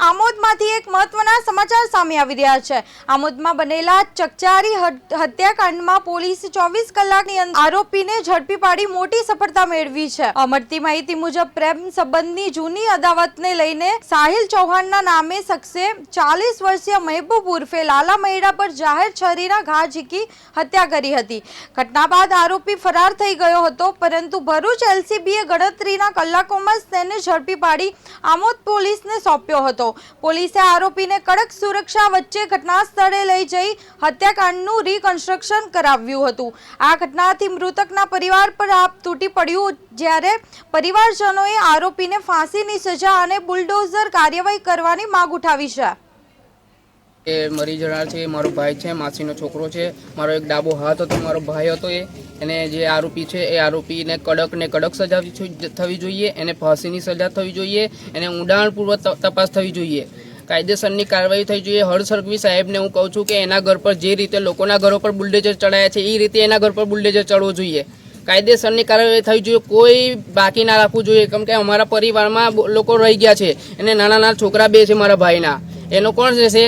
આમોદમાંથી એક મહત્વના સમાચાર સામે આવી રહ્યા છે। આમોદમાં બનેલા ચકચારી હત્યાકાંડમાં પોલીસે 24 કલાકની અંદર આરોપીને ઝડપી પાડી મોટી સફળતા મેળવી છે। મળતી માહિતી મુજબ પ્રેમ સંબંધની જૂની અદાવતને લઈને સાહિલ ચૌહાણના નામે શખ્સે 40 વર્ષીય મહેબૂબ ઉર્ફે લાલા મહેડા પર જાહેર છરીના ઘા ઝીકી હત્યા કરી હતી। ઘટના બાદ આરોપી ફરાર થઈ ગયો હતો, પરંતુ ભરૂચ એલસીબીએ ગણતરીના કલાકોમાં તેને ઝડપી પાડી આમોદ પોલીસને સોંપ્યો હતો। પોલીસે આરોપીને કડક સુરક્ષા વચ્ચે ઘટના સ્થળે લઈ જઈ હત્યાકાંડનું રીકન્સ્ટ્રક્શન કરાવ્યું હતું। આ ઘટનાથી મૃતકના પરિવાર પર આપ તૂટી પડ્યું, જ્યારે પરિવારજનોએ આરોપીને ફાંસીની સજા અને બુલડોઝર કાર્યવાહી કરવાની માંગ ઉઠાવી છે। એ મરી જનાર છે, મારો ભાઈ છે, માસીનો છોકરો છે, મારો એક ડાબો હાથ હતો, મારો ભાઈ હતો। એને જે આરોપી છે એ આરોપીને કડક સજા થવી જોઈએ, એને ફાંસીની સજા થવી જોઈએ, એને ઊંડાણપૂર્વક તપાસ થવી જોઈએ, કાયદેસરની કાર્યવાહી થઈ જોઈએ। હર્ષ સંઘવી સાહેબને હું કહું છું કે એના ઘર પર જે રીતે લોકોના ઘરો પર બુલડોઝર ચડાયા છે એ રીતે એના ઘર પર બુલડોઝર ચડવું જોઈએ। કાયદેસરની કાર્યવાહી થવી જોઈએ, કોઈ બાકી ના રાખવું જોઈએ, કેમ કે અમારા પરિવારમાં લોકો રહી ગયા છે અને નાના છોકરા બે છે મારા ભાઈના। એનો કોણ રહેશે?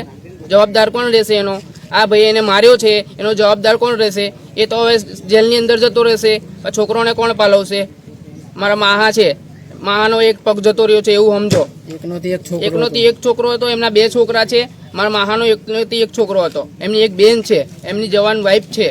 જવાબદાર કોણ રહેશે એનો? આ ભાઈ એને માર્યો છે, એનો જવાબદાર કોણ રહેશે? એ તો હવે જેલની અંદર જતો રહેશે। છોકરોને કોણ પાલવશે? મારા માહા છે, માહાનો એક પગ જતો રહ્યો છે એવું સમજો। એકનોથી એક છોકરો હતો, એમના બે છોકરા છે। મારા માહાનો એકનોથી એક છોકરો હતો, એમની એક બેન છે, એમની જવાન વાઈફ છે।